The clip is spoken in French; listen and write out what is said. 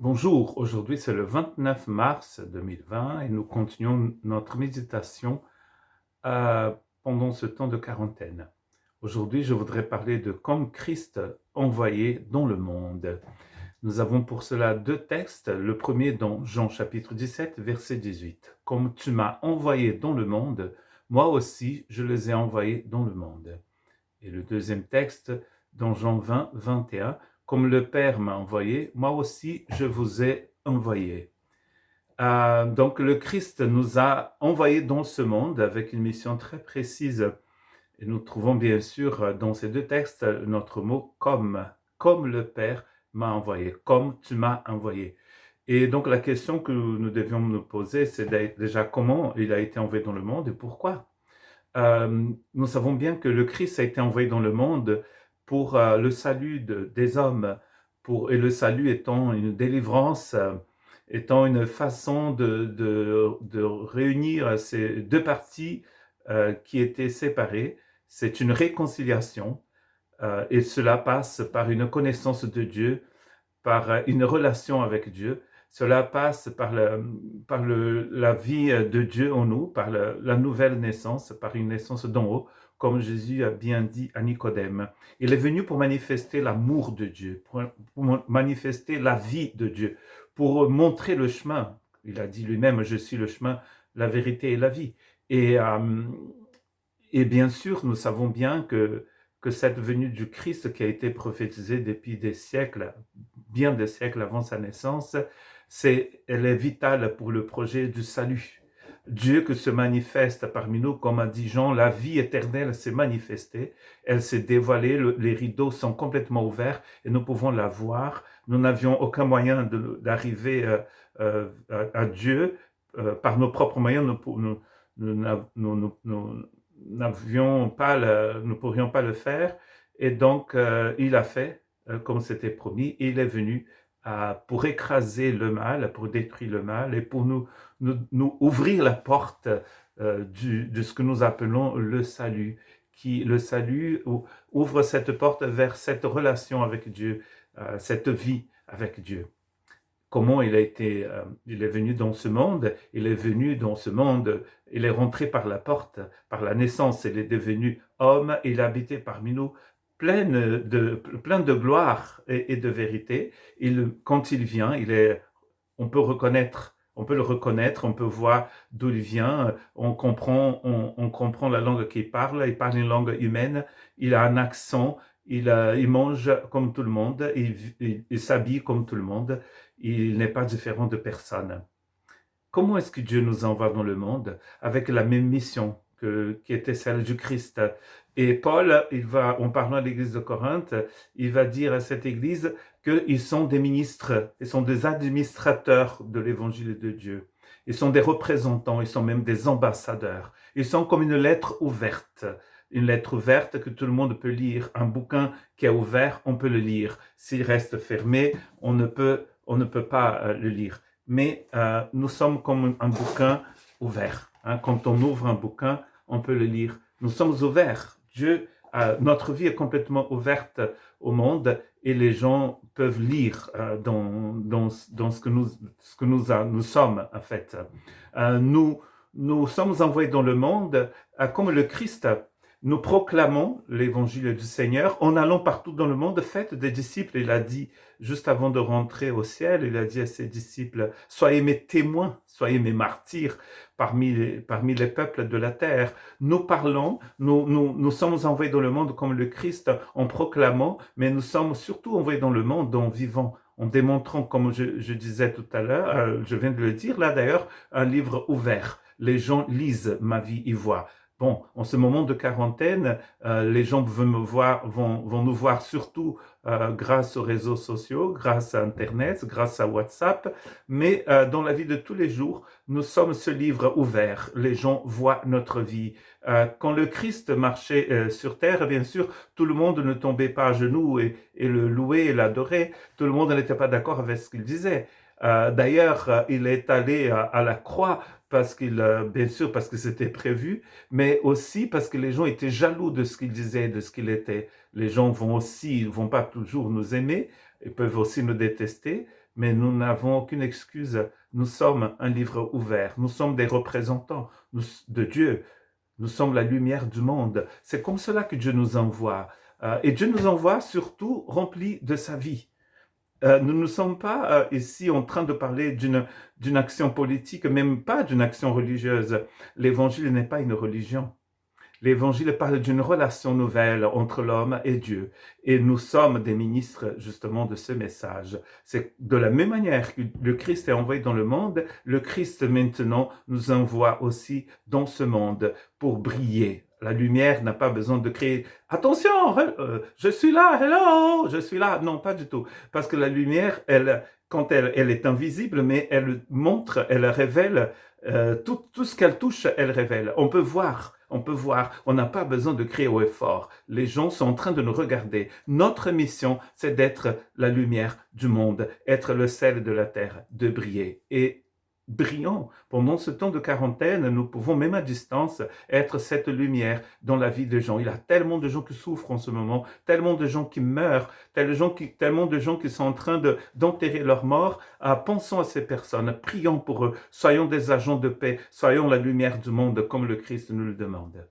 Bonjour, aujourd'hui c'est le 29 mars 2020 et nous continuons notre méditation pendant ce temps de quarantaine. Aujourd'hui, je voudrais parler de comme Christ envoyé dans le monde. Nous avons pour cela deux textes. Le premier dans Jean chapitre 17, verset 18. Comme tu m'as envoyé dans le monde, moi aussi je les ai envoyés dans le monde. Et le deuxième texte dans Jean 20, 21. Comme le Père m'a envoyé, moi aussi je vous ai envoyé. Donc le Christ nous a envoyés dans ce monde avec une mission très précise. Et nous trouvons bien sûr dans ces deux textes notre mot comme le Père m'a envoyé, comme tu m'as envoyé. Et donc la question que nous devions nous poser, c'est déjà comment il a été envoyé dans le monde et pourquoi. Nous savons bien que le Christ a été envoyé dans le monde pour le salut des hommes, et le salut étant une délivrance, étant une façon de réunir ces deux parties qui étaient séparées. C'est une réconciliation et cela passe par une connaissance de Dieu, par une relation avec Dieu. Cela passe par la vie de Dieu en nous, par la nouvelle naissance, par une naissance d'en haut, comme Jésus a bien dit à Nicodème. Il est venu pour manifester l'amour de Dieu, pour manifester la vie de Dieu, pour montrer le chemin. Il a dit lui-même, je suis le chemin, la vérité et la vie. Et bien sûr, nous savons bien que cette venue du Christ qui a été prophétisée depuis des siècles, bien des siècles avant sa naissance, elle est vitale pour le projet du salut. Dieu qui se manifeste parmi nous, comme a dit Jean, la vie éternelle s'est manifestée, elle s'est dévoilée, les rideaux sont complètement ouverts et nous pouvons la voir. Nous n'avions aucun moyen d'arriver à Dieu par nos propres moyens. Nous nous pourrions pas le faire, et donc il a fait comme c'était promis. Il est venu pour écraser le mal, pour détruire le mal et pour nous ouvrir la porte de ce que nous appelons le salut. Le salut ouvre cette porte vers cette relation avec Dieu, cette vie avec Dieu. Comment il est venu dans ce monde. Il est venu dans ce monde, il est rentré par la porte, par la naissance, il est devenu homme, il a habité parmi nous, plein de gloire et de vérité. Quand il vient, on peut le reconnaître, on peut voir d'où il vient, on comprend la langue qu'il parle, il parle une langue humaine, il a un accent, il mange comme tout le monde, il s'habille comme tout le monde, il n'est pas différent de personne. Comment est-ce que Dieu nous envoie dans le monde avec la même mission qui était celle du Christ? Et Paul, en parlant à l'église de Corinthe, il va dire à cette église qu'ils sont des ministres, ils sont des administrateurs de l'évangile de Dieu. Ils sont des représentants, ils sont même des ambassadeurs. Ils sont comme une lettre ouverte que tout le monde peut lire. Un bouquin qui est ouvert, on peut le lire. S'il reste fermé, on ne peut pas le lire. Mais nous sommes comme un bouquin ouvert. Quand on ouvre un bouquin, on peut le lire. Nous sommes ouverts. Notre vie est complètement ouverte au monde et les gens peuvent lire dans ce que nous sommes en fait. Nous sommes envoyés dans le monde comme le Christ. Nous proclamons l'évangile du Seigneur en allant partout dans le monde, faites des disciples. Il a dit, juste avant de rentrer au ciel, il a dit à ses disciples, soyez mes témoins, soyez mes martyrs parmi les peuples de la terre. Nous parlons, nous sommes envoyés dans le monde comme le Christ en proclamant, mais nous sommes surtout envoyés dans le monde en vivant, en démontrant, comme je disais tout à l'heure, je viens de le dire là d'ailleurs, un livre ouvert. Les gens lisent ma vie, y voient. Bon, en ce moment de quarantaine, les gens vont nous voir surtout grâce aux réseaux sociaux, grâce à Internet, grâce à WhatsApp, mais dans la vie de tous les jours, nous sommes ce livre ouvert. Les gens voient notre vie. Quand le Christ marchait sur terre, bien sûr, tout le monde ne tombait pas à genoux et le louait et l'adorait. Tout le monde n'était pas d'accord avec ce qu'il disait. D'ailleurs, il est allé à la croix bien sûr parce que c'était prévu, mais aussi parce que les gens étaient jaloux de ce qu'il disait, de ce qu'il était. Les gens vont pas toujours nous aimer, ils peuvent aussi nous détester, mais nous n'avons aucune excuse. Nous sommes un livre ouvert. Nous sommes des représentants de Dieu. Nous sommes la lumière du monde. C'est comme cela que Dieu nous envoie. Et Dieu nous envoie surtout remplis de sa vie. Nous ne sommes pas ici en train de parler d'une action politique, même pas d'une action religieuse. L'évangile n'est pas une religion. L'évangile parle d'une relation nouvelle entre l'homme et Dieu. Et nous sommes des ministres justement de ce message. C'est de la même manière que le Christ est envoyé dans le monde, le Christ maintenant nous envoie aussi dans ce monde pour briller. La lumière n'a pas besoin de créer « Attention, je suis là, hello, je suis là ». Non, pas du tout. Parce que la lumière, quand elle est invisible, mais elle montre, elle révèle tout ce qu'elle touche, elle révèle. On peut voir, on n'a pas besoin de crier haut et fort. Les gens sont en train de nous regarder. Notre mission, c'est d'être la lumière du monde, être le sel de la terre, de briller. Et brillons. Pendant ce temps de quarantaine, nous pouvons, même à distance, être cette lumière dans la vie des gens. Il y a tellement de gens qui souffrent en ce moment, tellement de gens qui meurent, tellement de gens qui sont en train d'enterrer leurs morts. Pensons à ces personnes, prions pour eux, soyons des agents de paix, soyons la lumière du monde comme le Christ nous le demande.